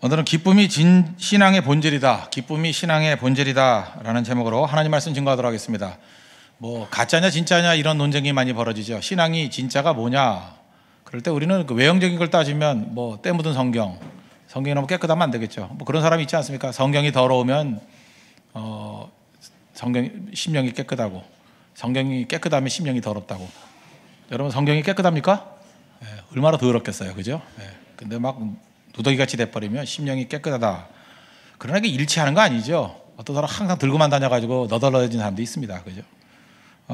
오늘은 기쁨이 신앙의 본질이다. 기쁨이 신앙의 본질이다 라는 제목으로 하나님 말씀 증거하도록 하겠습니다. 뭐 가짜냐 진짜냐 이런 논쟁이 많이 벌어지죠. 신앙이 진짜가 뭐냐. 그럴 때 우리는 그 외형적인 걸 따지면 뭐 때 묻은 성경이 너무 깨끗하면 안 되겠죠. 뭐 그런 사람이 있지 않습니까? 성경이 더러우면 심령이 깨끗하고, 성경이 깨끗하면 심령이 더럽다고. 여러분 성경이 깨끗합니까? 네, 얼마나 더럽겠어요, 그죠? 네, 근데 막 누더기같이 돼버리면 심령이 깨끗하다. 그러나 이게 일치하는 거 아니죠. 어떤 사람 항상 들고만 다녀가지고 너덜너덜해진 사람도 있습니다, 그죠?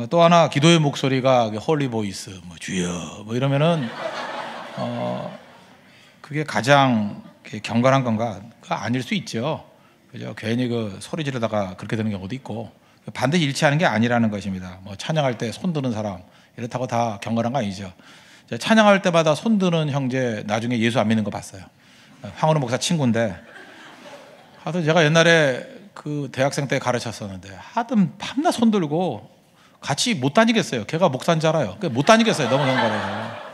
또 하나 기도의 목소리가 홀리 보이스, 뭐 주여, 뭐 이러면은 그게 가장 경건한 건가? 그거 아닐 수 있죠, 그죠? 괜히 그 소리 지르다가 그렇게 되는 경우도 있고, 반드시 일치하는 게 아니라는 것입니다. 뭐 찬양할 때 손 드는 사람 이렇다고 다 경건한 거 아니죠. 찬양할 때마다 손 드는 형제 나중에 예수 안 믿는 거 봤어요. 황은호 목사 친구인데, 하여튼 제가 옛날에 그 대학생 때 가르쳤었는데 하여튼 밤낮 손 들고 같이 못 다니겠어요. 걔가 목사인 줄 알아요. 못 다니겠어요. 너무 경건해서.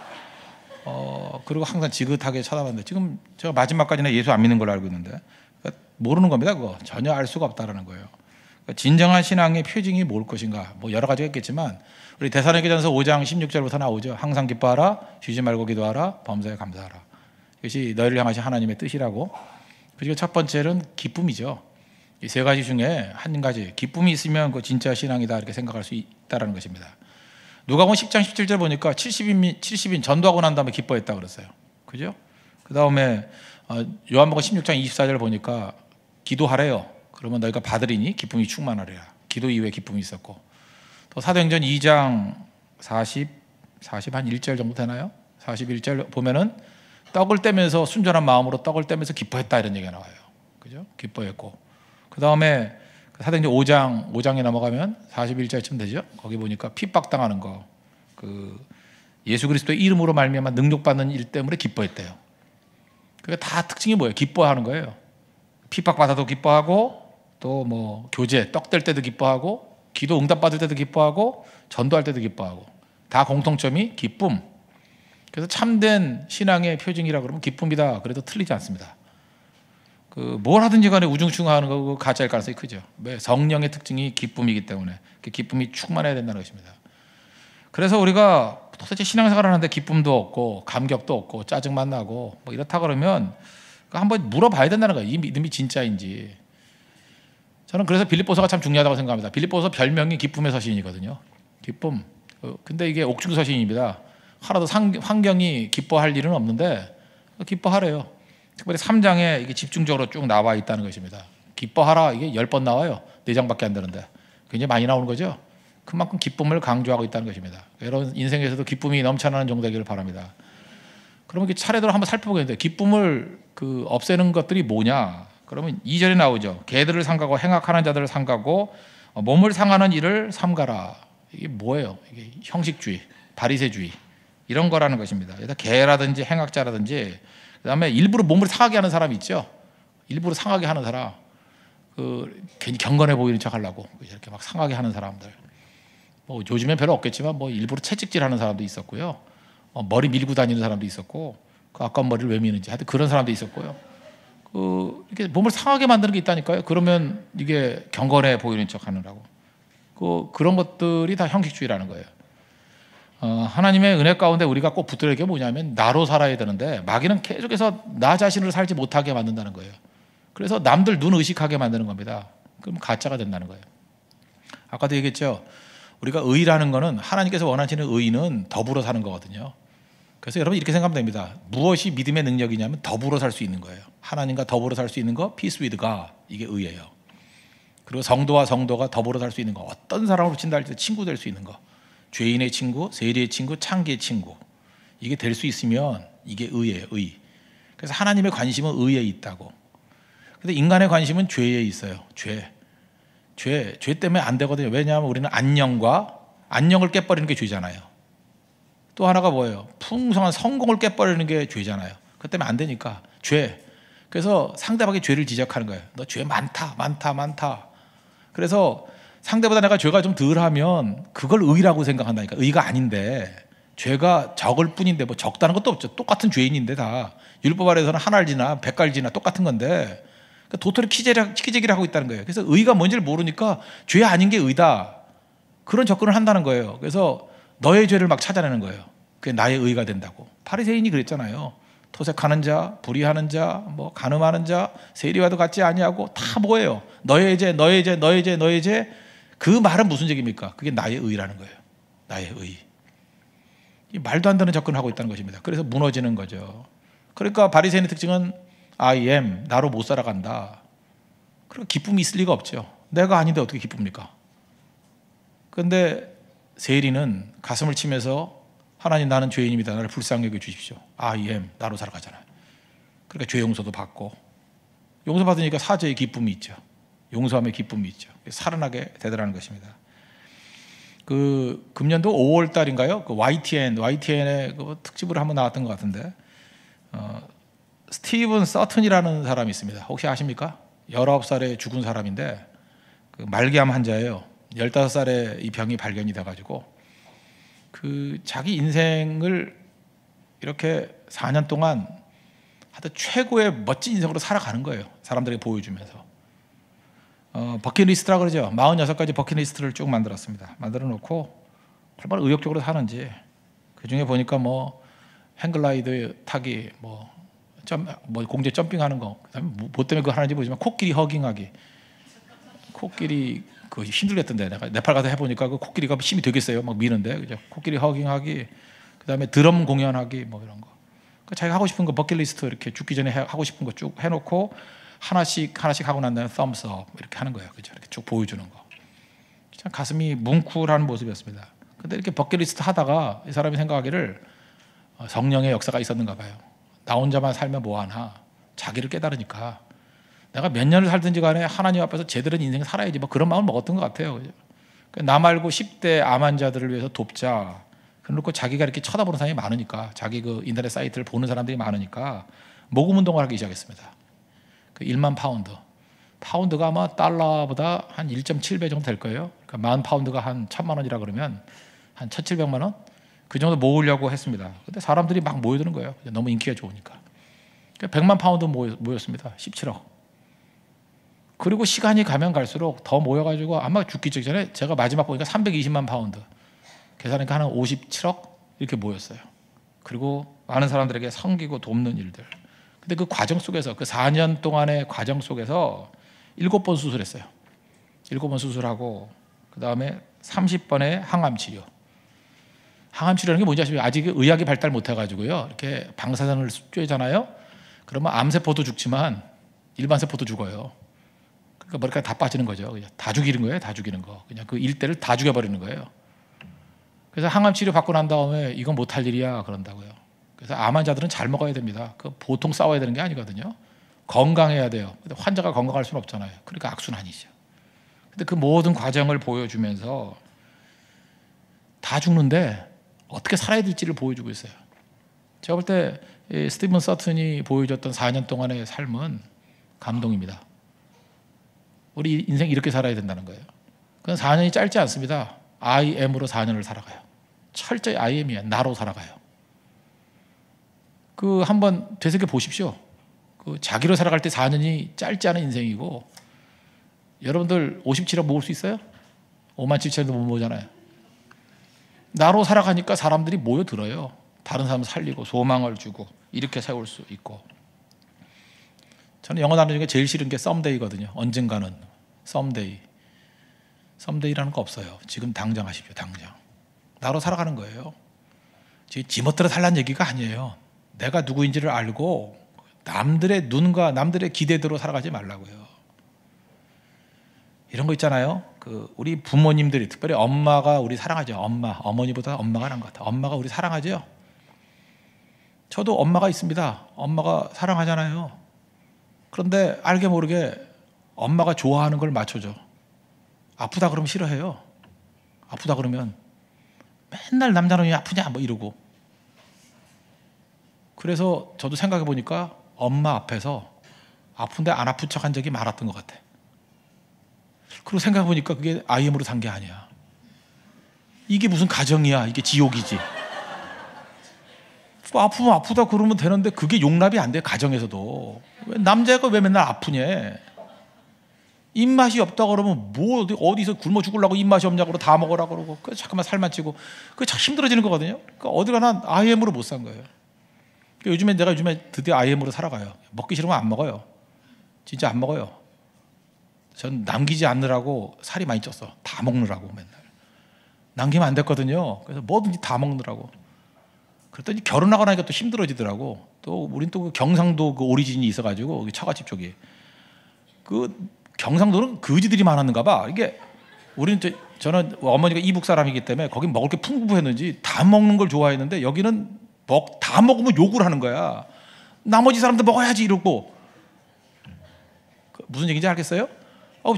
그리고 항상 지긋하게 쳐다봤는데, 지금 제가 마지막까지는 예수 안 믿는 걸로 알고 있는데, 그러니까 모르는 겁니다. 그거 전혀 알 수가 없다라는 거예요. 그러니까 진정한 신앙의 표징이 뭘 것인가, 뭐 여러 가지가 있겠지만 우리 데살로니가전서 5장 16절부터 나오죠. 항상 기뻐하라, 쉬지 말고 기도하라, 범사에 감사하라. 이것이 너희를 향하신 하나님의 뜻이라고. 그리고 첫 번째는 기쁨이죠. 이 세 가지 중에 한 가지, 기쁨이 있으면 그 진짜 신앙이다 이렇게 생각할 수 있다는 것입니다. 누가복음 10장 17절 보니까 70인 전도하고 난 다음에 기뻐했다 그랬어요, 그죠? 그 다음에 요한복음 16장 24절 보니까 기도하래요. 그러면 너희가 받으리니 기쁨이 충만하리라. 기도 이후에 기쁨이 있었고, 또 사도행전 2장 40한 1절 정도 되나요? 41절 보면은 떡을 떼면서 순전한 마음으로 떡을 떼면서 기뻐했다 이런 얘기가 나와요, 그죠? 기뻐했고, 그 다음에 사도행전 5장에 넘어가면 41절쯤 되죠. 거기 보니까 핍박당하는 거, 그 예수 그리스도의 이름으로 말미암아 능력받는 일 때문에 기뻐했대요. 그게 다 특징이 뭐예요? 기뻐하는 거예요. 핍박받아도 기뻐하고, 또 뭐 교제 떡 뗄 때도 기뻐하고, 기도 응답받을 때도 기뻐하고, 전도할 때도 기뻐하고, 다 공통점이 기쁨. 그래서 참된 신앙의 표징이라 그러면 기쁨이다 그래도 틀리지 않습니다. 그 뭘 하든지 간에 우중충하는 거 가짜일 가능성이 크죠. 왜? 성령의 특징이 기쁨이기 때문에 기쁨이 충만해야 된다는 것입니다. 그래서 우리가 도대체 신앙생활을 하는데 기쁨도 없고 감격도 없고 짜증만 나고 뭐 이렇다 그러면 한번 물어봐야 된다는 거예요. 이 믿음이 진짜인지. 저는 그래서 빌립보서가 참 중요하다고 생각합니다. 빌립보서 별명이 기쁨의 서신이거든요. 기쁨. 근데 이게 옥중 서신입니다. 하나도 환경이 기뻐할 일은 없는데 기뻐하래요. 특별히 3장에 이게 집중적으로 쭉 나와 있다는 것입니다. 기뻐하라, 이게 10번 나와요. 4장밖에 안 되는데 굉장히 많이 나오는 거죠. 그만큼 기쁨을 강조하고 있다는 것입니다. 여러분 인생에서도 기쁨이 넘쳐나는 종 되기를 바랍니다. 그러면 이렇게 차례대로 한번 살펴보겠는데, 기쁨을 없애는 것들이 뭐냐? 그러면 2절에 나오죠. 개들을 삼가고 행악하는 자들을 삼가고 몸을 상하는 일을 삼가라. 이게 뭐예요? 이게 형식주의, 바리새주의 이런 거라는 것입니다. 그래서 개라든지 행악자라든지, 그다음에 일부러 몸을 상하게 하는 사람 있죠. 일부러 상하게 하는 사람, 괜히 경건해 보이는 척 하려고 이렇게 막 상하게 하는 사람들. 뭐 요즘엔 별로 없겠지만 뭐 일부러 채찍질하는 사람도 있었고요. 머리 밀고 다니는 사람도 있었고, 그 아까운 머리를 왜 미는지 하여튼 그런 사람도 있었고요. 이렇게 몸을 상하게 만드는 게 있다니까요. 그러면 이게 경건해 보이는 척 하느라고. 그런 것들이 다 형식주의라는 거예요. 하나님의 은혜 가운데 우리가 꼭 붙들어야 할 게 뭐냐면 나로 살아야 되는데, 마귀는 계속해서 나 자신을 살지 못하게 만든다는 거예요. 그래서 남들 눈 의식하게 만드는 겁니다. 그럼 가짜가 된다는 거예요. 아까도 얘기했죠. 우리가 의라는 거는, 하나님께서 원하시는 의는 더불어 사는 거거든요. 그래서 여러분 이렇게 생각하면 됩니다. 무엇이 믿음의 능력이냐면 더불어 살 수 있는 거예요. 하나님과 더불어 살 수 있는 거, peace with God, 이게 의예요. 그리고 성도와 성도가 더불어 살 수 있는 거, 어떤 사람으로 친다 할지라도 친구 될 수 있는 거, 죄인의 친구, 세리의 친구, 창기의 친구, 이게 될 수 있으면 이게 의예요. 의. 그래서 하나님의 관심은 의에 있다고. 근데 인간의 관심은 죄에 있어요. 죄 때문에 안 되거든요. 왜냐하면 우리는 안녕을 깨버리는 게 죄잖아요. 또 하나가 뭐예요? 풍성한 성공을 깨버리는 게 죄잖아요. 그것 때문에 안 되니까 죄. 그래서 상대방의 죄를 지적하는 거예요. 너 죄 많다. 그래서 상대보다 내가 죄가 좀 덜하면 그걸 의라고 생각한다니까. 의가 아닌데 죄가 적을 뿐인데 뭐 적다는 것도 없죠. 똑같은 죄인인데 다 율법 아래에서는 한 알지나 100갈지나 똑같은 건데 그러니까 도토리 키재기를 하고 있다는 거예요. 그래서 의가 뭔지를 모르니까 죄 아닌 게 의다, 그런 접근을 한다는 거예요. 그래서 너의 죄를 막 찾아내는 거예요. 그게 나의 의가 된다고. 바리새인이 그랬잖아요. 토색하는 자, 불의하는 자, 뭐 간음하는 자, 세리와도 같지 아니하고 다 뭐예요? 너의 죄, 너의 죄, 너의 죄, 너의 죄. 그 말은 무슨 죄입니까? 그게 나의 의라는 거예요. 나의 의. 이 말도 안 되는 접근을 하고 있다는 것입니다. 그래서 무너지는 거죠. 그러니까 바리새인의 특징은 I am, 나로 못 살아간다. 그리고 기쁨이 있을 리가 없죠. 내가 아닌데 어떻게 기쁩니까? 그런데 세리는 가슴을 치면서 하나님, 나는 죄인입니다. 나를 불쌍히 여겨 주십시오. I am, 나로 살아가잖아요. 그러니까 죄 용서도 받고, 용서받으니까 사죄의 기쁨이 있죠. 용서함의 기쁨이 있죠. 살아나게 되더라는 것입니다. 그 금년도 5월 달인가요? 그 YTN의 그 특집으로 한번 나왔던 것 같은데, 스티븐 서튼이라는 사람이 있습니다. 혹시 아십니까? 19살에 죽은 사람인데 그 말기암 환자예요. 15살에 이 병이 발견이 돼가지고 그 자기 인생을 이렇게 4년 동안 하여튼 최고의 멋진 인생으로 살아가는 거예요. 사람들에게 보여주면서. 버킷리스트라 그러죠. 46가지 버킷리스트를 쭉 만들었습니다. 만들어 놓고 얼마나 의욕적으로 사는지, 그 중에 보니까 뭐 행글라이드 타기, 뭐 공제 점핑하는 거, 그다음에 뭐 때문에 그거 하는지 모르지만 코끼리 허깅하기. 코끼리 그 힘들겠던데, 내가 네팔 가서 해보니까 그 코끼리가 힘이 되게 세요. 막 미는데, 그죠? 코끼리 허깅하기, 그다음에 드럼 공연하기, 뭐 이런 거. 그러니까 자기가 하고 싶은 거 버킷리스트 이렇게 죽기 전에 하고 싶은 거 쭉 해놓고 하나씩 하고 난 다음에 thumbs up 이렇게 하는 거예요. 그죠? 이렇게 쭉 보여주는 거. 참 가슴이 뭉클한 모습이었습니다. 근데 이렇게 버킷리스트 하다가 이 사람이 생각하기를 성령의 역사가 있었는가 봐요. 나 혼자만 살면 뭐하나, 자기를 깨달으니까 내가 몇 년을 살든지 간에 하나님 앞에서 제대로 인생을 살아야지, 뭐 그런 마음을 먹었던 것 같아요. 그죠? 나 말고 10대 암 환자들을 위해서 돕자. 그래놓고 자기가 이렇게 쳐다보는 사람이 많으니까, 자기 그 인터넷 사이트를 보는 사람들이 많으니까 모금 운동을 하기 시작했습니다. 그 1만 파운드. 파운드가 아마 달러보다 한 1.7배 정도 될 거예요. 그러니까 10,000파운드가 한 1,000만 원이라 그러면 한 1,700만 원? 그 정도 모으려고 했습니다. 근데 사람들이 막 모여드는 거예요. 너무 인기가 좋으니까. 100만 파운드 모였습니다. 17억. 그리고 시간이 가면 갈수록 더 모여가지고 아마 죽기 직전에 제가 마지막 보니까 320만 파운드. 계산하니까 한 57억 이렇게 모였어요. 그리고 많은 사람들에게 섬기고 돕는 일들. 근데 그 과정 속에서, 그 4년 동안의 과정 속에서 7번 수술했어요. 7번 수술하고 그 다음에 30번의 항암 치료. 항암 치료라는 게 뭔지 아시죠? 아직 의학이 발달 못해가지고요. 이렇게 방사선을 쬐잖아요. 그러면 암세포도 죽지만 일반 세포도 죽어요. 그러니까 머리카락 다 빠지는 거죠. 그냥 다 죽이는 거예요. 다 죽이는 거. 그냥 그 일대를 다 죽여버리는 거예요. 그래서 항암 치료 받고 난 다음에 이건 못할 일이야 그런다고요. 그래서 암 환자들은 잘 먹어야 됩니다. 그 보통 싸워야 되는 게 아니거든요. 건강해야 돼요. 근데 환자가 건강할 수는 없잖아요. 그러니까 악순환이죠. 근데 그 모든 과정을 보여주면서 다 죽는데 어떻게 살아야 될지를 보여주고 있어요. 제가 볼 때 스티븐 서튼이 보여줬던 4년 동안의 삶은 감동입니다. 우리 인생 이렇게 살아야 된다는 거예요. 그건 4년이 짧지 않습니다. I am으로 4년을 살아가요. 철저히 I am이야. 나로 살아가요. 그 한번 되새겨 보십시오. 그 자기로 살아갈 때 4년이 짧지 않은 인생이고, 여러분들 57억 모을 수 있어요? 5만 7천도 못 모으잖아요. 나로 살아가니까 사람들이 모여들어요. 다른 사람 살리고 소망을 주고 이렇게 세울 수 있고. 저는 영어 단어 중에 제일 싫은 게 썸데이거든요. 언젠가는. 썸데이. 썸데이라는 거 없어요. 지금 당장 하십시오. 당장. 나로 살아가는 거예요. 지멋대로 살라는 얘기가 아니에요. 내가 누구인지를 알고 남들의 눈과 남들의 기대대로 살아가지 말라고요. 이런 거 있잖아요. 그 우리 부모님들이, 특별히 엄마가 우리 사랑하죠. 어머니보다 엄마가 나은 것 같아요. 엄마가 우리 사랑하죠. 저도 엄마가 있습니다. 엄마가 사랑하잖아요. 그런데 알게 모르게 엄마가 좋아하는 걸 맞춰줘. 아프다 그러면 싫어해요. 아프다 그러면 맨날 남자는 아프냐 뭐 이러고. 그래서 저도 생각해 보니까 엄마 앞에서 아픈데 안 아픈 척한 적이 많았던 것 같아. 그리고 생각해 보니까 그게 IM으로 산 게 아니야. 이게 무슨 가정이야. 이게 지옥이지. 뭐 아프면 아프다 그러면 되는데 그게 용납이 안 돼. 가정에서도. 왜 남자가 왜 맨날 아프냐. 입맛이 없다 그러면 뭐 어디서 굶어 죽으려고 입맛이 없냐고 다 먹으라 그러고 그 잠깐만 살만 찌고 그게 참 힘들어지는 거거든요. 그러니까 어디 가나 IM으로 못 산 거예요. 그러니까 내가 요즘에 드디어 IM으로 살아가요. 먹기 싫으면 안 먹어요. 진짜 안 먹어요. 전 남기지 않느라고 살이 많이 쪘어. 다 먹느라고 맨날. 남기면 안 됐거든요. 그래서 뭐든지 다 먹느라고. 그랬더니 결혼하고 나니까 또 힘들어지더라고. 또 우린 또 경상도 그 오리진이 있어가지고 처갓집 쪽이 그 경상도는 거지들이 많았는가 봐. 이게 우리는 저는 어머니가 이북 사람이기 때문에 거기 먹을 게 풍부했는지 다 먹는 걸 좋아했는데 여기는 다 먹으면 욕을 하는 거야. 나머지 사람들 먹어야지 이러고. 무슨 얘기인지 알겠어요?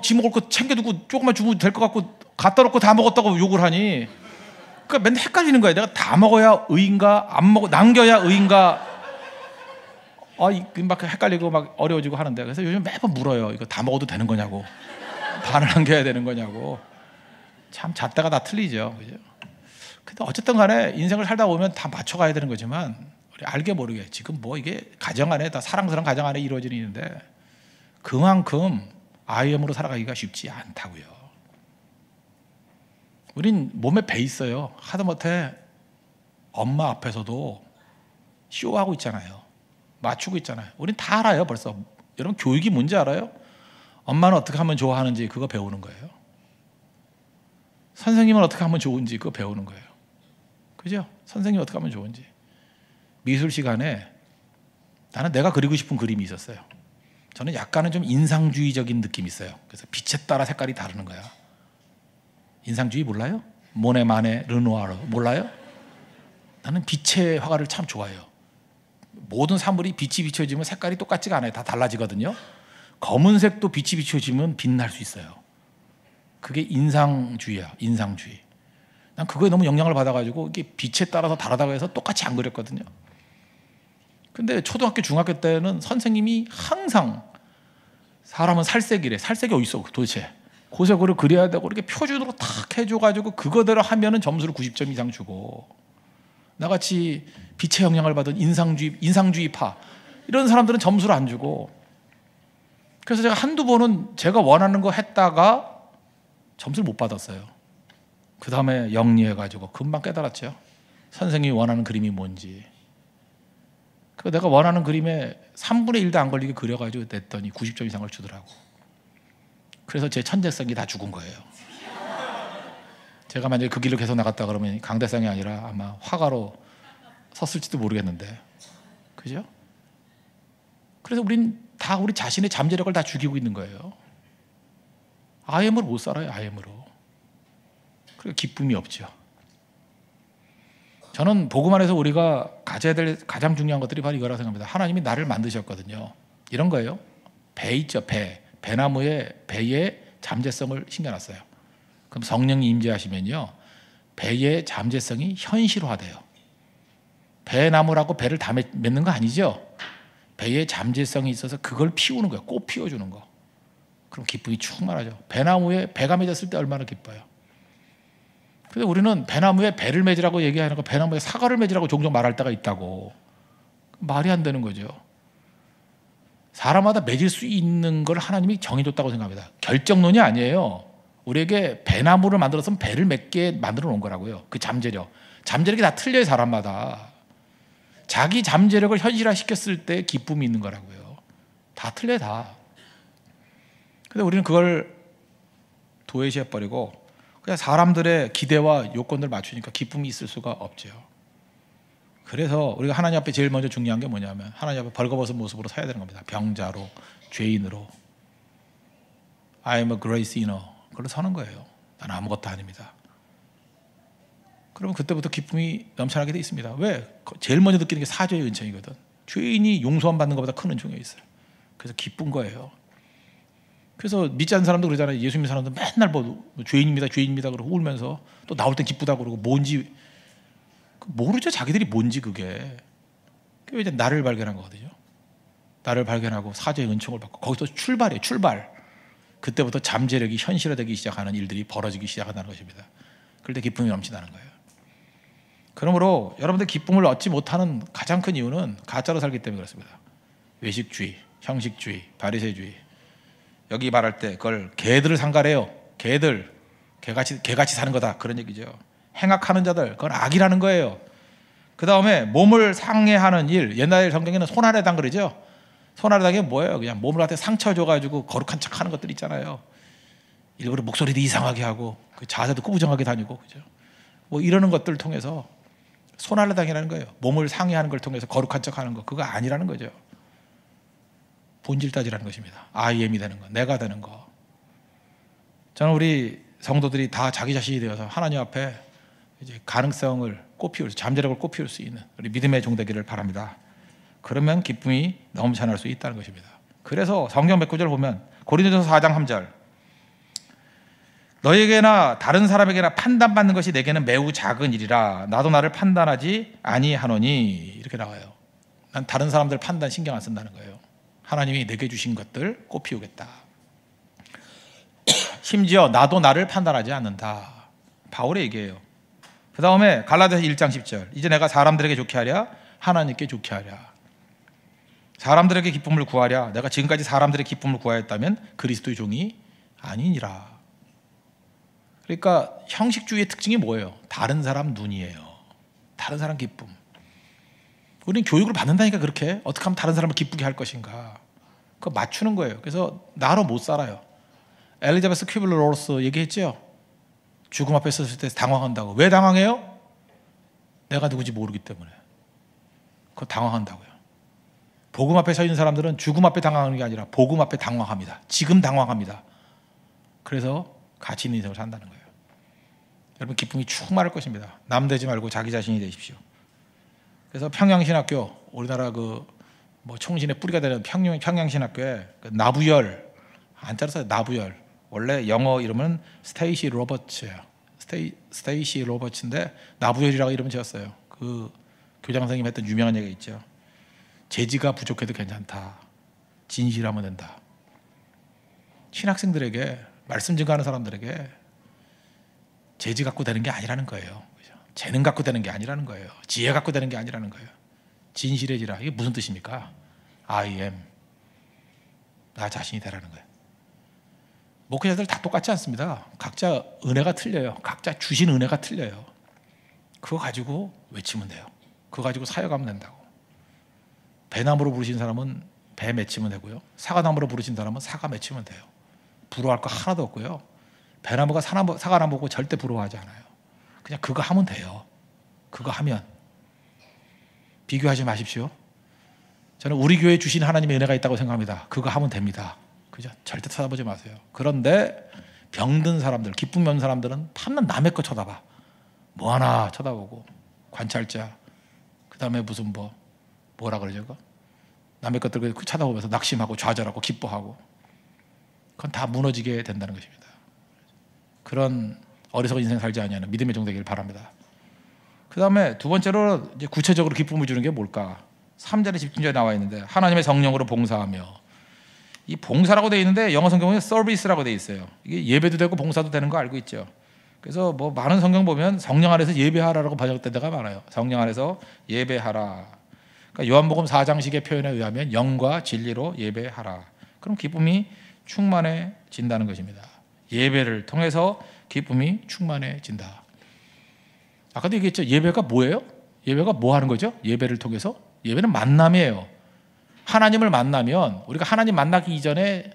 지 먹을 거 챙겨두고 조금만 주면 될 것 같고 갖다 놓고 다 먹었다고 욕을 하니 그러니까 맨날 헷갈리는 거야. 내가 다 먹어야 의인가 안 먹어 남겨야 의인가 막 헷갈리고 막 어려워지고 하는데 그래서 요즘 매번 물어요. 이거 다 먹어도 되는 거냐고 반을 남겨야 되는 거냐고. 참 잣대가 다 틀리죠. 그죠? 근데 어쨌든 간에 인생을 살다 보면 다 맞춰가야 되는 거지만 우리 알게 모르게 지금 뭐 이게 가정 안에 다 사랑스러운 가정 안에 이루어지는 일인데 그만큼 IM으로 살아가기가 쉽지 않다고요. 우린 몸에 배 있어요. 하다못해 엄마 앞에서도 쇼하고 있잖아요. 맞추고 있잖아요. 우린 다 알아요. 벌써. 여러분 교육이 뭔지 알아요? 엄마는 어떻게 하면 좋아하는지 그거 배우는 거예요. 선생님은 어떻게 하면 좋은지 그거 배우는 거예요. 그죠? 선생님이 어떻게 하면 좋은지. 미술 시간에 나는 내가 그리고 싶은 그림이 있었어요. 저는 약간은 좀 인상주의적인 느낌이 있어요. 그래서 빛에 따라 색깔이 다르는 거야. 인상주의 몰라요? 모네, 마네, 르누아르 몰라요? 나는 빛의 화가를 참 좋아해요. 모든 사물이 빛이 비춰지면 색깔이 똑같지가 않아요. 다 달라지거든요. 검은색도 빛이 비춰지면 빛날 수 있어요. 그게 인상주의야. 인상주의. 난 그거에 너무 영향을 받아가지고 이게 빛에 따라서 다르다고 해서 똑같이 안 그렸거든요. 근데 초등학교 중학교 때는 선생님이 항상 사람은 살색이래. 살색이 어디 있어 도대체. 고색으로 그려야 되고 이렇게 표준으로 탁 해줘가지고 그거대로 하면은 점수를 90점 이상 주고 나같이 빛의 영향을 받은 인상주의파 이런 사람들은 점수를 안 주고 그래서 제가 한두 번은 제가 원하는 거 했다가 점수를 못 받았어요. 그 다음에 영리해가지고 금방 깨달았죠. 선생님이 원하는 그림이 뭔지. 그 내가 원하는 그림에 3분의 1도 안 걸리게 그려가지고 냈더니 90점 이상을 주더라고. 그래서 제 천재성이 다 죽은 거예요. 제가 만약에 그 길로 계속 나갔다 그러면 강대상이 아니라 아마 화가로 섰을지도 모르겠는데, 그죠? 그래서 우린 다 우리 자신의 잠재력을 다 죽이고 있는 거예요. IM으로 못 살아요. IM으로. 그리고 기쁨이 없죠. 저는 복음 안에서 우리가 가져야 될 가장 중요한 것들이 바로 이거라고 생각합니다. 하나님이 나를 만드셨거든요. 이런 거예요. 배 있죠. 배나무에 배의 잠재성을 심겨놨어요. 그럼 성령이 임재하시면요, 배의 잠재성이 현실화돼요. 배나무라고 배를 다 맺는 거 아니죠. 배의 잠재성이 있어서 그걸 피우는 거예요. 꽃 피워주는 거. 그럼 기쁨이 충만하죠. 배나무에 배가 맺었을 때 얼마나 기뻐요. 근데 우리는 배나무에 배를 맺으라고 얘기하는 거 배나무에 사과를 맺으라고 종종 말할 때가 있다고. 말이 안 되는 거죠. 사람마다 맺을 수 있는 걸 하나님이 정해줬다고 생각합니다. 결정론이 아니에요. 우리에게 배나무를 만들어서 배를 맺게 만들어 놓은 거라고요. 그 잠재력. 잠재력이 다 틀려요. 사람마다. 자기 잠재력을 현실화시켰을 때 기쁨이 있는 거라고요. 다 틀려요. 다. 근데 우리는 그걸 도외시해버리고 그냥 사람들의 기대와 요건들 맞추니까 기쁨이 있을 수가 없죠. 그래서 우리가 하나님 앞에 제일 먼저 중요한 게 뭐냐면 하나님 앞에 벌거벗은 모습으로 서야 되는 겁니다. 병자로, 죄인으로. I am a grace sinner. 그걸로 서는 거예요. 나는 아무것도 아닙니다. 그러면 그때부터 기쁨이 넘쳐나게 돼 있습니다. 왜? 제일 먼저 느끼는 게 사죄의 은총이거든. 죄인이 용서함 받는 것보다 큰 은총이 있어요. 그래서 기쁜 거예요. 그래서 믿지 않는 사람도 그러잖아요. 예수 믿는 사람도 맨날 뭐 죄인입니다, 죄인입니다 그러고 울면서 또 나올 땐 기쁘다고 그러고 뭔지 모르죠. 자기들이 뭔지 그게. 그게 이제 나를 발견한 거거든요. 나를 발견하고 사죄의 은총을 받고 거기서 출발이에요. 출발. 그때부터 잠재력이 현실화되기 시작하는 일들이 벌어지기 시작한다는 것입니다. 그럴 때 기쁨이 넘친다는 거예요. 그러므로 여러분들 기쁨을 얻지 못하는 가장 큰 이유는 가짜로 살기 때문에 그렇습니다. 외식주의, 형식주의, 바리새주의. 여기 말할 때 그걸 개들을 상가래요. 개같이 사는 거다 그런 얘기죠. 행악하는 자들, 그건 악이라는 거예요. 그 다음에 몸을 상해하는 일, 옛날 성경에는 손아래당 그러죠. 손아래당이 뭐예요? 그냥 몸을 한테 상처 줘가지고 거룩한 척하는 것들 있잖아요. 일부러 목소리도 이상하게 하고 그 자세도 꾸부정하게 다니고, 그죠? 뭐 이러는 것들을 통해서 손아래당이라는 거예요. 몸을 상해하는 걸 통해서 거룩한 척하는 거, 그거 아니라는 거죠. 본질 따지라는 것입니다. I am이 되는 거, 내가 되는 거. 저는 우리 성도들이 다 자기 자신이 되어서 하나님 앞에 이제 가능성을 꽃피울, 잠재력을 꽃피울 수 있는 우리 믿음의 종 되기를 바랍니다. 그러면 기쁨이 넘쳐날 수 있다는 것입니다. 그래서 성경 몇 구절 보면 고린도전서 4장 3절, 너에게나 다른 사람에게나 판단받는 것이 내게는 매우 작은 일이라 나도 나를 판단하지 아니하노니, 이렇게 나와요. 난 다른 사람들 판단 신경 안 쓴다는 거예요. 하나님이 내게 주신 것들 꽃피우겠다. 심지어 나도 나를 판단하지 않는다. 바울의 얘기예요. 그 다음에 갈라디아서 1장 10절, 이제 내가 사람들에게 좋게 하랴 하나님께 좋게 하랴. 사람들에게 기쁨을 구하랴. 내가 지금까지 사람들의 기쁨을 구하였다면 그리스도의 종이 아니니라. 그러니까 형식주의의 특징이 뭐예요? 다른 사람 눈이에요. 다른 사람 기쁨. 우리는 교육을 받는다니까. 그렇게 어떻게 하면 다른 사람을 기쁘게 할 것인가, 그거 맞추는 거예요. 그래서 나로 못 살아요. 엘리자베스 큐블러-로스 얘기했죠. 죽음 앞에 섰을 때 당황한다고. 왜 당황해요? 내가 누구지 모르기 때문에. 그거 당황한다고요. 복음 앞에 서 있는 사람들은 죽음 앞에 당황하는 게 아니라 복음 앞에 당황합니다. 지금 당황합니다. 그래서 가치 있는 인생을 산다는 거예요. 여러분, 기쁨이 충만할 것입니다. 남 되지 말고 자기 자신이 되십시오. 그래서 평양신학교, 우리나라 총신의 뿌리가 되는 평양신학교에 나부열, 한자로 써요. 나부열. 원래 영어 이름은 스테이시 로버츠예요. 스테이시 로버츠인데 나부열이라고 이름을 지었어요. 그 교장 선생님 했던 유명한 얘기가 있죠. 재지가 부족해도 괜찮다. 진실하면 된다. 신학생들에게, 말씀 증거하는 사람들에게 재지 갖고 되는 게 아니라는 거예요. 재능 갖고 되는 게 아니라는 거예요. 지혜 갖고 되는 게 아니라는 거예요. 진실해지라. 이게 무슨 뜻입니까? I am. 나 자신이 되라는 거예요. 목회자들 다 똑같지 않습니다. 각자 은혜가 틀려요. 각자 주신 은혜가 틀려요. 그거 가지고 외치면 돼요. 그거 가지고 사역하면 된다고. 배나무로 부르신 사람은 배 맺히면 되고요. 사과나무로 부르신 사람은 사과 맺히면 돼요. 부러워할 거 하나도 없고요. 배나무가 사과나무 보고 절대 부러워하지 않아요. 그냥 그거 하면 돼요. 그거 하면. 비교하지 마십시오. 저는 우리 교회에 주신 하나님의 은혜가 있다고 생각합니다. 그거 하면 됩니다. 그죠? 절대 쳐다보지 마세요. 그런데 병든 사람들, 기쁨이 없는 사람들은 밤낮 남의 거 쳐다봐. 뭐 하나 쳐다보고, 관찰자. 그 다음에 무슨 뭐라 그러죠? 남의 것들 쳐다보면서 낙심하고 좌절하고 기뻐하고. 그건 다 무너지게 된다는 것입니다. 그런 어리석은 인생 살지 아니하는 믿음의 종 되기를 바랍니다. 그 다음에 두 번째로 이제 구체적으로 기쁨을 주는 게 뭘까? 3절에 집중적으로 나와 있는데, 하나님의 성령으로 봉사하며. 이 봉사라고 되어 있는데 영어 성경에 서비스라고 되어 있어요. 이게 예배도 되고 봉사도 되는 거 알고 있죠. 그래서 많은 성경 보면 성령 안에서 예배하라라고 번역된 데가 많아요. 성령 안에서 예배하라. 그러니까 요한복음 4장식의 표현에 의하면 영과 진리로 예배하라. 그럼 기쁨이 충만해진다는 것입니다. 예배를 통해서 기쁨이 충만해진다. 아까도 얘기했죠. 예배가 뭐예요? 예배가 뭐 하는 거죠? 예배를 통해서? 예배는 만남이에요. 하나님을 만나면, 우리가 하나님 만나기 이전에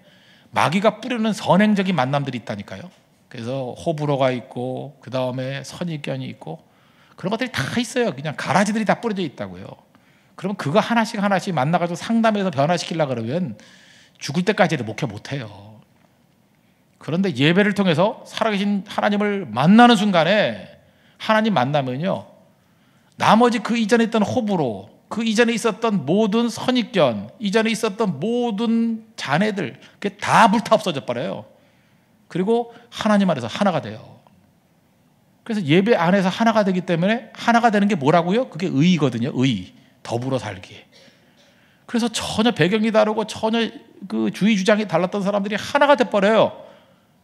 마귀가 뿌리는 선행적인 만남들이 있다니까요. 그래서 호불호가 있고, 그 다음에 선입견이 있고, 그런 것들이 다 있어요. 그냥 가라지들이 다 뿌려져 있다고요. 그러면 그거 하나씩 만나가지고 상담해서 변화시키려고 그러면 죽을 때까지도 목회 못해요. 그런데 예배를 통해서 살아계신 하나님을 만나는 순간에, 하나님 만나면요, 나머지 그 이전에 있던 호불호, 그 이전에 있었던 모든 선입견, 이전에 있었던 모든 잔해들, 그게 다 불타 없어져 버려요. 그리고 하나님 안에서 하나가 돼요. 그래서 예배 안에서 하나가 되기 때문에, 하나가 되는 게 뭐라고요? 그게 의거든요. 의. 더불어 살기. 그래서 전혀 배경이 다르고 전혀 그 주의 주장이 달랐던 사람들이 하나가 돼버려요.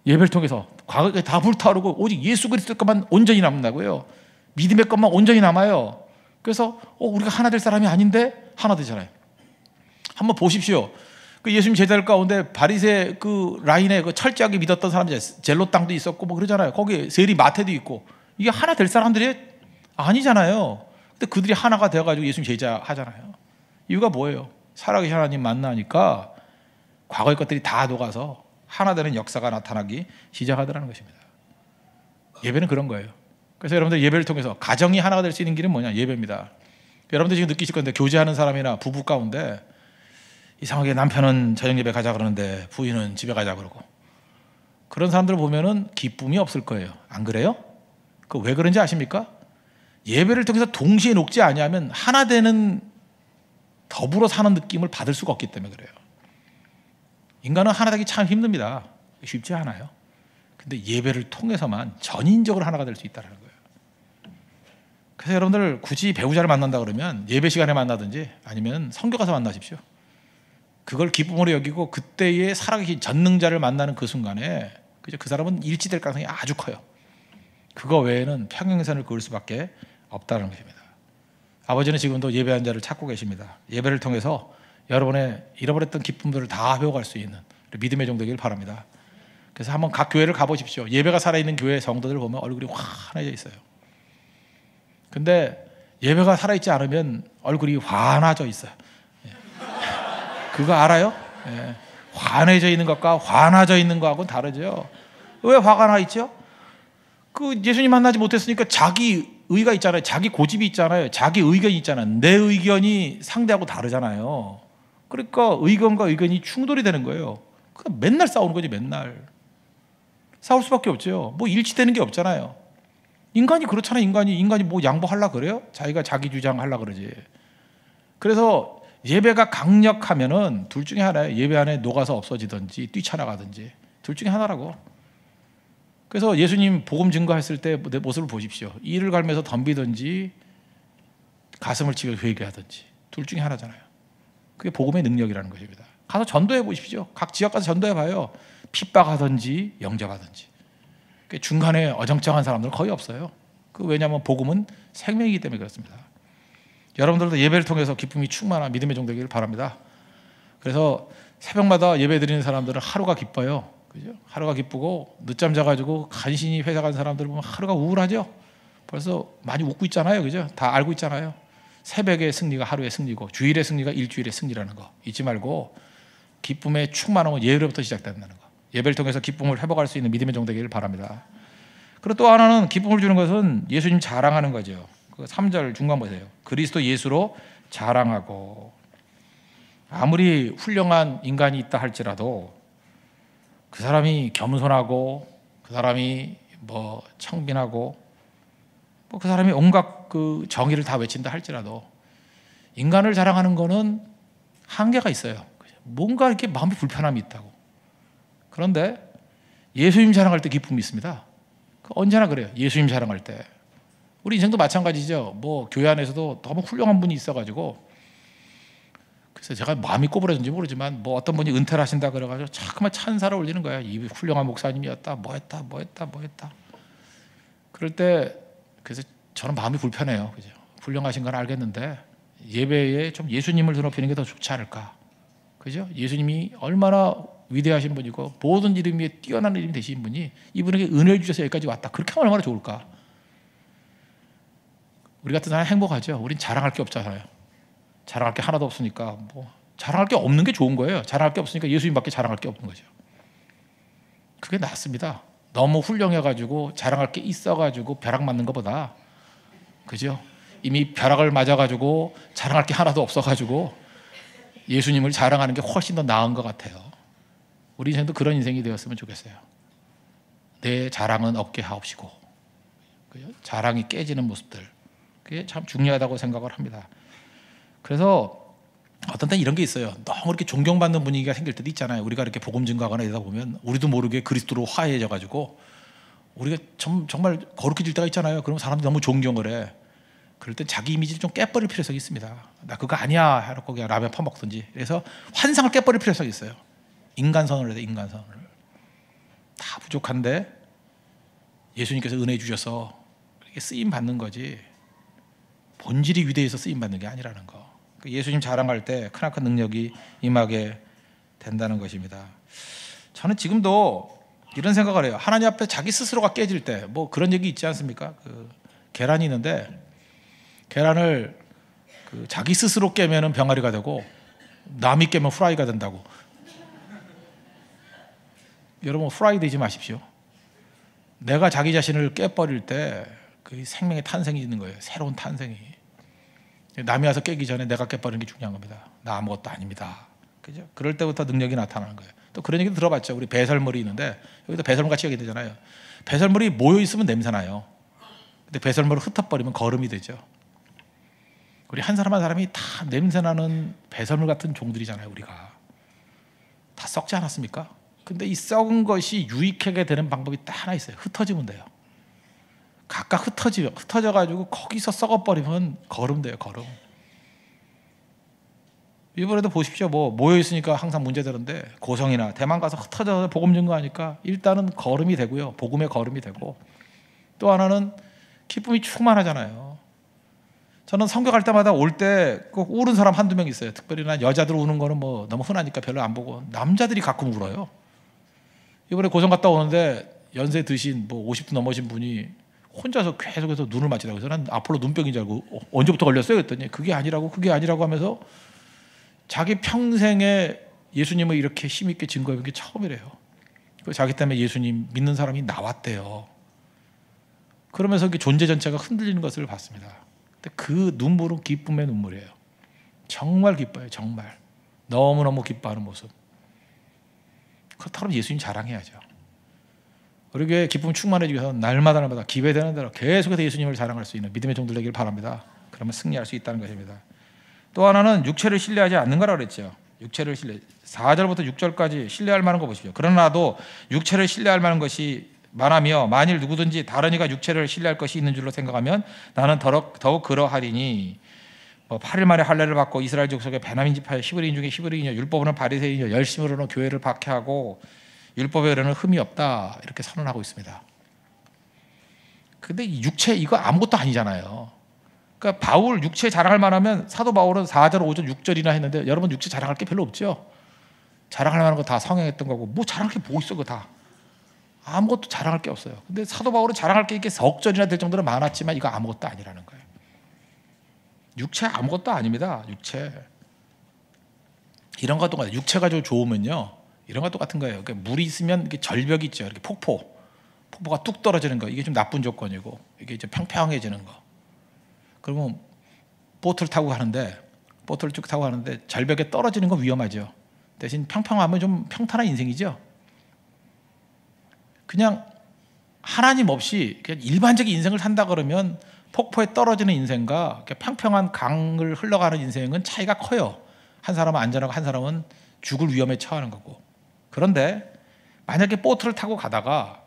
예배를 통해서. 과거에 다 불타오르고 오직 예수 그리스도 것만 온전히 남는다고요. 믿음의 것만 온전히 남아요. 그래서 우리가 하나 될 사람이 아닌데 하나 되잖아요. 한번 보십시오. 그 예수님 제자들 가운데 바리새 그 라인에 그 철저하게 믿었던 사람들, 젤로 땅도 있었고 뭐 그러잖아요. 거기 세리 마태도 있고, 이게 하나 될 사람들이 아니잖아요. 근데 그들이 하나가 되어가지고 예수님 제자 하잖아요. 이유가 뭐예요? 살아계신 하나님 만나니까 과거의 것들이 다 녹아서 하나 되는 역사가 나타나기 시작하더라는 것입니다. 예배는 그런 거예요. 그래서 여러분들 예배를 통해서 가정이 하나가 될 수 있는 길은 뭐냐? 예배입니다. 여러분들 지금 느끼실 건데, 교제하는 사람이나 부부 가운데 이상하게 남편은 저녁 예배 가자 그러는데 부인은 집에 가자 그러고, 그런 사람들을 보면은 기쁨이 없을 거예요. 안 그래요? 그 왜 그런지 아십니까? 예배를 통해서 동시에 녹지 아니하면 하나 되는, 더불어 사는 느낌을 받을 수가 없기 때문에 그래요. 인간은 하나 되기 참 힘듭니다. 쉽지 않아요. 근데 예배를 통해서만 전인적으로 하나가 될 수 있다는 거예요. 그래서 여러분들 굳이 배우자를 만난다 그러면 예배 시간에 만나든지 아니면 선교 가서 만나십시오. 그걸 기쁨으로 여기고 그때의 살아계신 전능자를 만나는 그 순간에 그 사람은 일치될 가능성이 아주 커요. 그거 외에는 평행선을 그을 수밖에 없다는 것입니다. 아버지는 지금도 예배한 자를 찾고 계십니다. 예배를 통해서 여러분의 잃어버렸던 기쁨들을 다 회복할 수 있는 믿음의 종 되길 바랍니다. 그래서 한번 각 교회를 가보십시오. 예배가 살아있는 교회 성도들 보면 얼굴이 환해져 있어요. 근데 예배가 살아있지 않으면 얼굴이 환해져 있어요. 그거 알아요? 예. 환해져 있는 것과 환해져 있는 것하고는 다르죠. 왜 화가 나 있죠? 그 예수님 만나지 못했으니까 자기 의가 있잖아요. 자기 고집이 있잖아요. 자기 의견이 있잖아요. 내 의견이 상대하고 다르잖아요. 그러니까 의견과 의견이 충돌이 되는 거예요. 그러니까 맨날 싸우는 거지. 맨날 싸울 수밖에 없죠. 뭐 일치되는 게 없잖아요. 인간이 그렇잖아요. 인간이 뭐 양보하려 그래요? 자기가 자기 주장하려 그러지. 그래서 예배가 강력하면은 둘 중에 하나예요. 예배 안에 녹아서 없어지든지 뛰쳐나가든지 둘 중에 하나라고. 그래서 예수님 복음 증거했을 때 내 모습을 보십시오. 이를 갈면서 덤비든지 가슴을 치고 회개하든지 둘 중에 하나잖아요. 그게 복음의 능력이라는 것입니다. 가서 전도해 보십시오. 각 지역 가서 전도해 봐요. 핍박하든지 영접하든지. 중간에 어정쩡한 사람들은 거의 없어요. 왜냐하면 복음은 생명이기 때문에 그렇습니다. 여러분들도 예배를 통해서 기쁨이 충만한 믿음의 종 되기를 바랍니다. 그래서 새벽마다 예배 드리는 사람들은 하루가 기뻐요. 그죠? 하루가 기쁘고 늦잠 자가지고 간신히 회사 간 사람들 보면 하루가 우울하죠. 벌써 많이 웃고 있잖아요. 그죠? 다 알고 있잖아요. 새벽의 승리가 하루의 승리고 주일의 승리가 일주일의 승리라는 거 잊지 말고, 기쁨의 충만함은 예배로부터 시작된다는 거. 예배를 통해서 기쁨을 회복할 수 있는 믿음의 종 되기를 바랍니다. 그리고 또 하나는 기쁨을 주는 것은 예수님 자랑하는 거죠. 그 3절 중간 보세요. 그리스도 예수로 자랑하고. 아무리 훌륭한 인간이 있다 할지라도 그 사람이 겸손하고 그 사람이 뭐 청빈하고 뭐 그 사람이 온갖 그 정의를 다 외친다 할지라도 인간을 자랑하는 거는 한계가 있어요. 뭔가 이렇게 마음이 불편함이 있다고. 그런데 예수님 자랑할 때 기쁨이 있습니다. 언제나 그래요. 예수님 자랑할 때. 우리 인생도 마찬가지죠. 뭐 교회 안에서도 너무 훌륭한 분이 있어가지고, 그래서 제가 마음이 꼬부라진지 모르지만 뭐 어떤 분이 은퇴를 하신다 그래가지고 자꾸만 찬사를 올리는 거야. 이 훌륭한 목사님이었다. 뭐 했다. 그럴 때 그래서 저는 마음이 불편해요. 그죠? 훌륭하신 건 알겠는데 예배에 좀 예수님을 드높이는 게 더 좋지 않을까. 그죠? 예수님이 얼마나 위대하신 분이고 모든 이름 위에 뛰어난 이름이 되신 분이 이분에게 은혜를 주셔서 여기까지 왔다. 그렇게 하면 얼마나 좋을까. 우리 같은 사람 행복하죠. 우린 자랑할 게 없잖아요. 자랑할 게 하나도 없으니까 뭐 자랑할 게 없는 게 좋은 거예요. 자랑할 게 없으니까 예수님밖에 자랑할 게 없는 거죠. 그게 낫습니다. 너무 훌륭해가지고 자랑할 게 있어가지고 벼락 맞는 것보다, 그죠? 이미 벼락을 맞아가지고 자랑할 게 하나도 없어가지고 예수님을 자랑하는 게 훨씬 더 나은 것 같아요. 우리 인생도 그런 인생이 되었으면 좋겠어요. 내 자랑은 없게 하옵시고, 그죠? 자랑이 깨지는 모습들, 그게 참 중요하다고 생각을 합니다. 그래서 어떤 때는 이런 게 있어요. 너무 이렇게 존경받는 분위기가 생길 때도 있잖아요. 우리가 이렇게 복음 증거하거나 이러다 보면 우리도 모르게 그리스도로 화해해져가지고 우리가 정말 거룩해질 때가 있잖아요. 그러면 사람들이 너무 존경을 해. 그럴 때 자기 이미지를 좀 깨버릴 필요성이 있습니다. 나 그거 아니야 해놓고 그냥 라면 퍼먹든지. 그래서 환상을 깨버릴 필요성이 있어요. 인간선을 해야 돼. 인간선을. 다 부족한데 예수님께서 은혜 주셔서 이게 쓰임 받는 거지 본질이 위대해서 쓰임 받는 게 아니라는 거. 예수님 자랑할 때 크나큰 능력이 임하게 된다는 것입니다. 저는 지금도 이런 생각을 해요. 하나님 앞에 자기 스스로가 깨질 때 뭐 그런 얘기 있지 않습니까? 그 계란이 있는데 계란을 자기 스스로 깨면은 병아리가 되고 남이 깨면 후라이가 된다고. 여러분 후라이 되지 마십시오. 내가 자기 자신을 깨버릴 때 그 생명의 탄생이 있는 거예요. 새로운 탄생이. 남이 와서 깨기 전에 내가 깨버리는 게 중요한 겁니다. 나 아무것도 아닙니다. 그죠? 그럴 때부터 능력이 나타나는 거예요. 또 그런 얘기도 들어봤죠. 우리 배설물이 있는데 여기도 배설물 같이 얘기되잖아요. 배설물이 모여 있으면 냄새 나요. 근데 배설물을 흩어버리면 거름이 되죠. 우리 한 사람 한 사람이 다 냄새 나는 배설물 같은 종들이잖아요. 우리가 다 썩지 않았습니까? 근데 이 썩은 것이 유익하게 되는 방법이 딱 하나 있어요. 흩어지면 돼요. 각각 흩어져가지고 거기서 썩어버리면 거름 돼요. 거름. 이번에도 보십시오. 뭐 모여 있으니까 항상 문제되는데 고성이나 대만 가서 흩어져서 복음 증거하니까 일단은 거름이 되고요. 복음의 거름이 되고 또 하나는 기쁨이 충만하잖아요. 저는 성교 갈 때마다 올 때 꼭 우는 사람 한두 명 있어요. 특별히 난 여자들 우는 거는 뭐 너무 흔하니까 별로 안 보고 남자들이 가끔 울어요. 이번에 고성 갔다 오는데 연세 드신 뭐 50도 넘으신 분이 혼자서 계속해서 눈을 맞추다고 해서 난 아폴로 눈병인 줄 알고 언제부터 걸렸어요? 그랬더니 그게 아니라고 하면서 자기 평생에 예수님을 이렇게 힘있게 증거해본 게 처음이래요. 자기 때문에 예수님 믿는 사람이 나왔대요. 그러면서 존재 전체가 흔들리는 것을 봤습니다. 근데 그 눈물은 기쁨의 눈물이에요. 정말 기뻐요. 정말 너무너무 기뻐하는 모습. 그렇다면 예수님 자랑해야죠. 우리 교회 기쁨 충만해지기 위해서 날마다 기회되는 대로 계속해서 예수님을 자랑할 수 있는 믿음의 종들 되기를 바랍니다. 그러면 승리할 수 있다는 것입니다. 또 하나는 육체를 신뢰하지 않는 거라고 그랬죠. 육체를 신뢰. 4절부터 6절까지 신뢰할 만한 거 보십시오. 그러나도 육체를 신뢰할 만한 것이 말하며 만일 누구든지 다른 이가 육체를 신뢰할 것이 있는 줄로 생각하면 나는 더욱 그러하리니 8일 만에 할례를 받고 이스라엘 족속의 베냐민 지파의 히브리인 중에 히브리인이여 율법으로는 바리새인이여 열심으로는 교회를 박해하고 율법에 의뢰는 흠이 없다 이렇게 선언하고 있습니다. 근데 육체 이거 아무것도 아니잖아요. 그러니까 바울 육체 자랑할 만하면 사도 바울은 4절, 5절, 6절이나 했는데 여러분 육체 자랑할 게 별로 없죠. 자랑할 만한 거 다 성행했던 거고 뭐 자랑할 게 뭐 있어 그거 다. 아무것도 자랑할 게 없어요. 근데 사도 바울은 자랑할 게 이게 석절이나 될 정도로 많았지만 이거 아무것도 아니라는 거예요. 육체 아무것도 아닙니다. 육체. 이런 것 똑같아요. 육체가 좀 좋으면요. 이런 것 똑같은 거예요. 그러니까 물이 있으면 이렇게 절벽이 있죠. 이렇게 폭포가 뚝 떨어지는 거. 이게 좀 나쁜 조건이고 이게 좀 평평해지는 거. 그러면 보트를 쭉 타고 가는데 절벽에 떨어지는 건 위험하죠. 대신 평평하면 좀 평탄한 인생이죠. 그냥 하나님 없이 그냥 일반적인 인생을 산다 그러면 폭포에 떨어지는 인생과 평평한 강을 흘러가는 인생은 차이가 커요. 한 사람은 안전하고 한 사람은 죽을 위험에 처하는 거고. 그런데 만약에 보트를 타고 가다가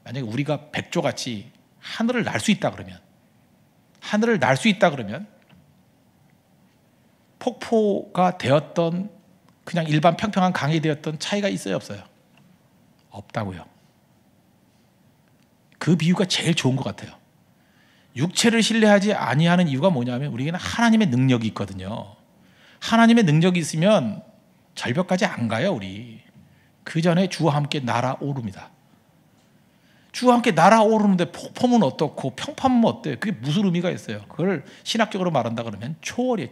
만약에 우리가 백조같이 하늘을 날 수 있다 그러면 폭포가 되었던 그냥 일반 평평한 강이 되었던 차이가 있어요 없어요? 없다고요. 그 비유가 제일 좋은 것 같아요. 육체를 신뢰하지 아니하는 이유가 뭐냐면 우리에게는 하나님의 능력이 있거든요. 하나님의 능력이 있으면 절벽까지 안 가요. 우리 그 전에 주와 함께 날아오릅니다. 주와 함께 날아오르는데 폭포는 어떻고 평판은 어때요? 그게 무슨 의미가 있어요? 그걸 신학적으로 말한다 그러면 초월이에요.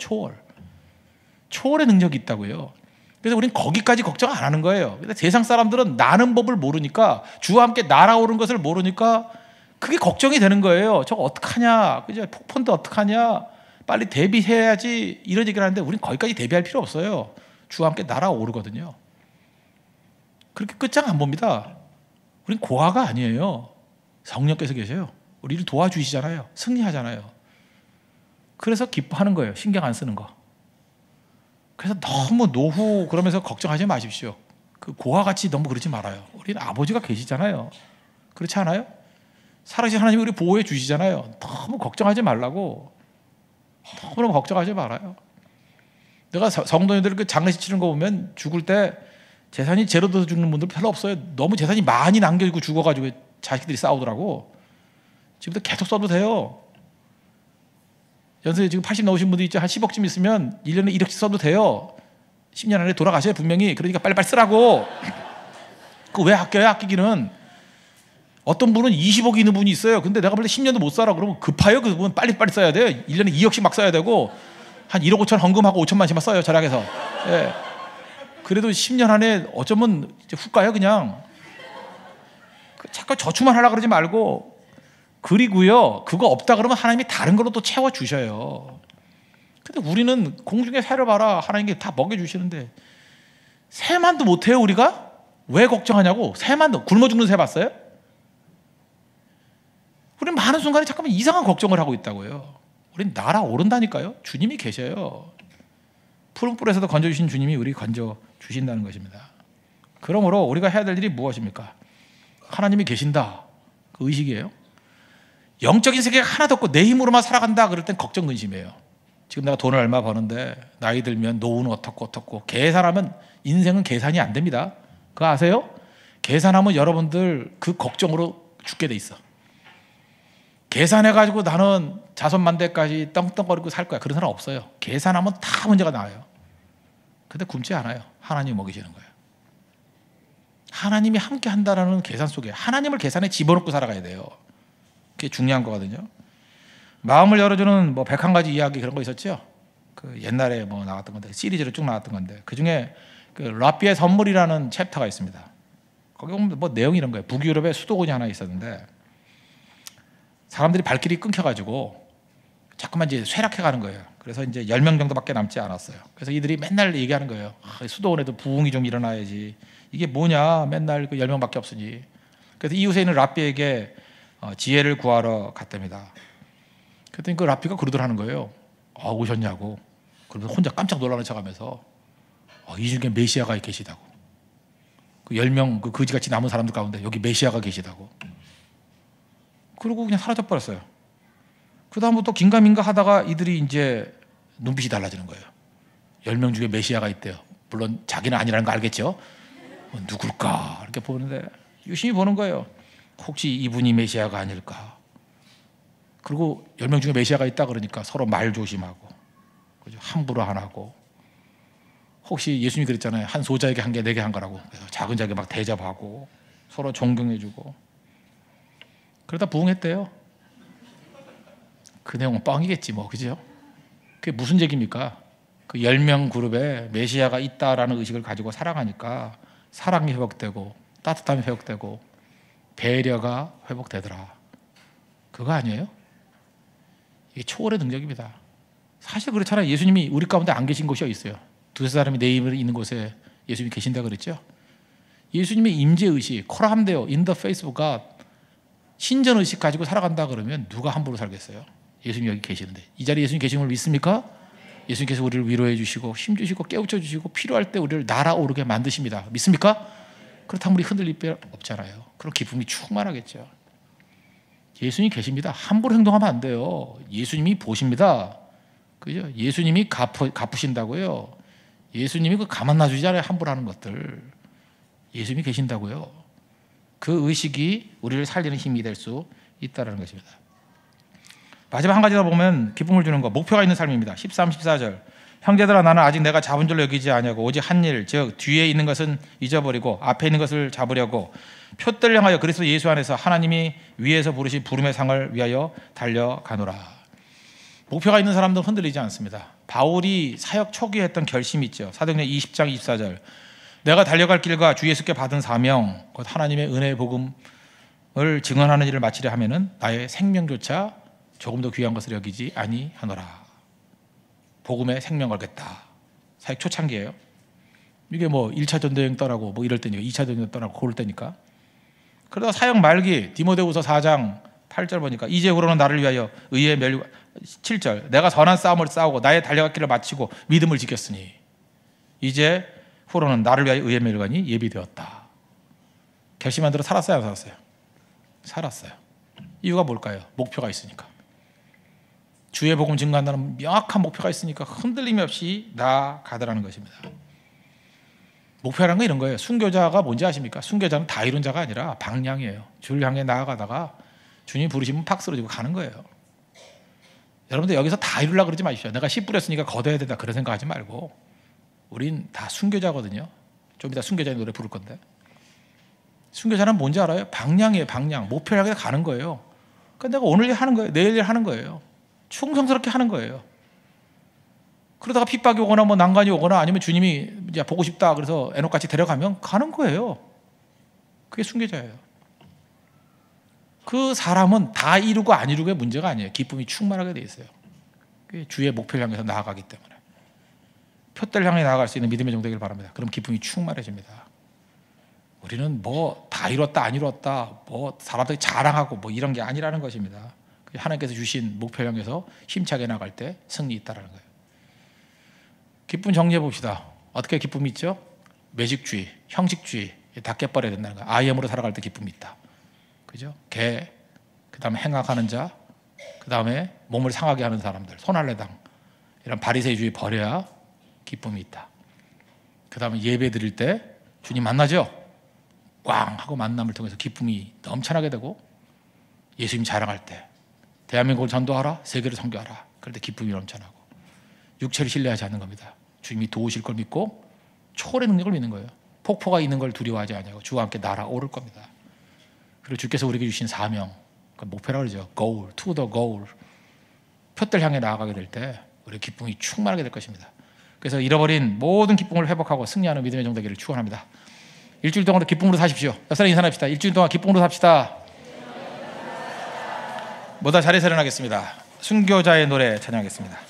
초월의 능력이 있다고요. 그래서 우리는 거기까지 걱정 안 하는 거예요. 근데 세상 사람들은 나는 법을 모르니까 주와 함께 날아오른 것을 모르니까 그게 걱정이 되는 거예요. 저거 어떡하냐? 그죠? 폭포인데 어떡하냐? 빨리 대비해야지 이런 얘기를 하는데 우리는 거기까지 대비할 필요 없어요. 주와 함께 날아오르거든요. 그렇게 끝장 안 봅니다. 우린 고아가 아니에요. 성령께서 계세요. 우리를 도와주시잖아요. 승리하잖아요. 그래서 기뻐하는 거예요. 신경 안 쓰는 거. 그래서 너무 노후 그러면서 걱정하지 마십시오. 그 고아같이 너무 그러지 말아요. 우리는 아버지가 계시잖아요. 그렇지 않아요? 살아계신 하나님이 우리 보호해 주시잖아요. 너무 걱정하지 말라고. 너무 걱정하지 말아요. 내가 성도님들 그 장례식 치는 거 보면 죽을 때 재산이 제로 돼서 죽는 분들 별로 없어요. 너무 재산이 많이 남겨지고 죽어가지고 자식들이 싸우더라고. 지금부터 계속 써도 돼요. 연세에 지금 80 넘으신 분들 있죠. 한 10억쯤 있으면 1년에 1억씩 써도 돼요. 10년 안에 돌아가셔요 분명히. 그러니까 빨리빨리 쓰라고. 그거 왜 아껴요? 아끼기는. 어떤 분은 20억이 있는 분이 있어요. 근데 내가 원래 10년도 못 살아. 그러면 급해요. 그분 빨리빨리 써야 돼요. 1년에 2억씩 막 써야 되고 한 1억 5천 헌금하고 5천만씩만 써요. 절약해서. 예. 그래도 10년 안에 어쩌면 이제 훅 가요 그냥. 자꾸 저축만 하려고 그러지 말고. 그리고요, 그거 없다 그러면 하나님이 다른 걸로 또 채워주셔요. 근데 우리는 공중에 새를 봐라 하나님께 다 먹여주시는데 새만도 못해요 우리가? 왜 걱정하냐고. 새만도. 굶어 죽는 새 봤어요? 우리는 많은 순간에 잠깐만 이상한 걱정을 하고 있다고요. 우리는 날아오른다니까요. 주님이 계셔요. 푸른 뿔에서도 건져주신 주님이 우리 건져주신다는 것입니다. 그러므로 우리가 해야 될 일이 무엇입니까? 하나님이 계신다. 그 의식이에요. 영적인 세계가 하나도 없고 내 힘으로만 살아간다 그럴 땐 걱정 근심이에요. 지금 내가 돈을 얼마 버는데 나이 들면 노후는 어떻고 계산하면 인생은 계산이 안 됩니다. 그거 아세요? 계산하면 여러분들 그 걱정으로 죽게 돼 있어. 계산해가지고 나는 자손만대까지 떵떵거리고 살 거야. 그런 사람 없어요. 계산하면 다 문제가 나와요. 근데 굶지 않아요. 하나님이 먹이시는 거예요. 하나님이 함께 한다는 계산 속에 하나님을 계산에 집어넣고 살아가야 돼요. 그게 중요한 거거든요. 마음을 열어주는 뭐 101가지 이야기 그런 거 있었죠. 그 옛날에 뭐 나왔던 건데 시리즈로 쭉 나왔던 건데 그 중에 그 라비의 선물이라는 챕터가 있습니다. 거기 보면 뭐 내용이 이런 거예요. 북유럽에 수도원이 하나 있었는데 사람들이 발길이 끊겨가지고 자꾸만 이제 쇠락해가는 거예요. 그래서 이제 10명 정도밖에 남지 않았어요. 그래서 이들이 맨날 얘기하는 거예요. 수도원에도 부흥이 좀 일어나야지. 이게 뭐냐 맨날 그 10명밖에 없으니. 그래서 이웃에 있는 라비에게 지혜를 구하러 갔답니다. 그랬더니 그 라비가 그러더라는 거예요. 오셨냐고. 그러면서 혼자 깜짝 놀라는 척하면서 이 중에 메시아가 계시다고. 그 10명 그 거지같이 남은 사람들 가운데 여기 메시아가 계시다고. 그리고 그냥 사라져버렸어요. 그 다음부터 긴가민가 하다가 이들이 이제 눈빛이 달라지는 거예요. 10명 중에 메시아가 있대요. 물론 자기는 아니라는 거 알겠죠. 누굴까 이렇게 보는데 유심히 보는 거예요. 혹시 이분이 메시아가 아닐까. 그리고 10명 중에 메시아가 있다 그러니까 서로 말 조심하고 그죠? 함부로 안 하고. 혹시 예수님이 그랬잖아요. 한 소자에게 한 개, 내게 한 거라고. 그래서 작은 자에게 막 대접하고 서로 존경해주고. 그러다 부흥했대요. 그 내용은 뻥이겠지 뭐, 그죠? 그게 무슨 얘기입니까? 그 10명 그룹에 메시아가 있다라는 의식을 가지고 살아가니까 사랑이 회복되고 따뜻함이 회복되고 배려가 회복되더라. 그거 아니에요? 이게 초월의 능력입니다. 사실 그렇잖아요. 예수님이 우리 가운데 안 계신 곳이 있어요. 두세 사람이 내 입에 있는 곳에 예수님이 계신다 그랬죠. 예수님의 임재의식, 코라함데오, in the face of God, 신전의식 가지고 살아간다 그러면 누가 함부로 살겠어요? 예수님이 여기 계시는데. 이 자리에 예수님 계신 걸 믿습니까? 예수님께서 우리를 위로해 주시고 힘주시고 깨우쳐 주시고 필요할 때 우리를 날아오르게 만드십니다. 믿습니까? 그렇다면 우리 흔들릴 게 없잖아요. 그럼 기쁨이 충만하겠죠. 예수님이 계십니다. 함부로 행동하면 안 돼요. 예수님이 보십니다. 그죠? 예수님이 갚으신다고요. 예수님이 그 가만 놔주잖아요. 함부로 하는 것들. 예수님이 계신다고요. 그 의식이 우리를 살리는 힘이 될 수 있다는 것입니다. 마지막 한 가지다 보면 기쁨을 주는 것, 목표가 있는 삶입니다. 13, 14절. 형제들아 나는 아직 내가 잡은 줄로 여기지 아니하고 오직 한 일, 즉 뒤에 있는 것은 잊어버리고 앞에 있는 것을 잡으려고 표대를 향하여 그리스도 예수 안에서 하나님이 위에서 부르신 부름의 상을 위하여 달려가노라. 목표가 있는 사람들은 흔들리지 않습니다. 바울이 사역 초기에 했던 결심이 있죠. 사도행전 20장 24절. 내가 달려갈 길과 주 예수께 받은 사명, 곧 하나님의 은혜의 복음을 증언하는 일을 마치려 하면은 나의 생명조차 조금 더 귀한 것을 여기지 아니하노라. 복음에 생명 걸겠다. 사역 초창기예요. 이게 뭐 1차 전도여행 떠나고 뭐 이럴 때니까 2차 전도여행 떠나고 그럴 때니까. 그러다 사역 말기 디모데후서 4장 8절 보니까 이제후로는 나를 위하여 의의 멸 7절 내가 선한 싸움을 싸우고 나의 달려갈 길을 마치고 믿음을 지켰으니 이제 후로는 나를 위하여 의의 멸관이 예비되었다. 결심한 대로 살았어요, 안 살았어요? 살았어요. 이유가 뭘까요? 목표가 있으니까. 주의 복음 증거한다는 명확한 목표가 있으니까 흔들림 없이 나아가더라는 것입니다. 목표라는 건 이런 거예요. 순교자가 뭔지 아십니까? 순교자는 다 이룬 자가 아니라 방향이에요. 주를 향해 나아가다가 주님이 부르시면 팍 쓰러지고 가는 거예요. 여러분들 여기서 다 이루려고 그러지 마십시오. 내가 씨 뿌렸으니까 걷어야 된다 그런 생각하지 말고, 우린 다 순교자거든요. 좀 이따 순교자의 노래 부를 건데, 순교자는 뭔지 알아요? 방향이에요. 방향. 목표를 향해 가는 거예요. 그러니까 내가 오늘 일 하는 거예요. 내일 일 하는 거예요. 충성스럽게 하는 거예요. 그러다가 핍박이 오거나 뭐 난관이 오거나 아니면 주님이 이제 보고 싶다 그래서 에녹같이 데려가면 가는 거예요. 그게 순교자예요. 그 사람은 다 이루고 안 이루고의 문제가 아니에요. 기쁨이 충만하게 돼 있어요. 그게 주의 목표를 향해서 나아가기 때문에. 표대를 향해 나아갈 수 있는 믿음의 종 되기를 바랍니다. 그럼 기쁨이 충만해집니다. 우리는 뭐 다 이뤘다 안 이뤘다 뭐 사람들이 자랑하고 뭐 이런 게 아니라는 것입니다. 하나님께서 주신 목표를 향해서 힘차게 나갈 때 승리 있다라는 거예요. 기쁨 정리해 봅시다. 어떻게 기쁨이 있죠? 매직주의, 형식주의 다 깨버려야 된다는 거예요. IM으로 살아갈 때 기쁨이 있다. 그죠? 개, 그 다음에 행악하는 자, 그 다음에 몸을 상하게 하는 사람들, 손할래당 이런 바리새이주의 버려야 기쁨이 있다. 그 다음에 예배 드릴 때 주님 만나죠? 꽝 하고 만남을 통해서 기쁨이 넘쳐나게 되고, 예수님 자랑할 때 대한민국을 전도하라, 세계를 선교하라, 그럴 때 기쁨이 넘쳐나고, 육체를 신뢰하지 않는 겁니다. 주님이 도우실 걸 믿고 초월의 능력을 믿는 거예요. 폭포가 있는 걸 두려워하지 않냐고, 주와 함께 날아오를 겁니다. 그리고 주께서 우리에게 주신 사명, 목표라고 그러죠. goal, to the goal. 표대를 향해 나아가게 될 때 우리의 기쁨이 충만하게 될 것입니다. 그래서 잃어버린 모든 기쁨을 회복하고 승리하는 믿음의 종 되기를 축원합니다. 일주일 동안 기쁨으로 사십시오. 옆 사람 인사합시다. 일주일 동안 기쁨으로 삽시다. 모두 자리에서 일어나겠습니다. 순교자의 노래 찬양하겠습니다.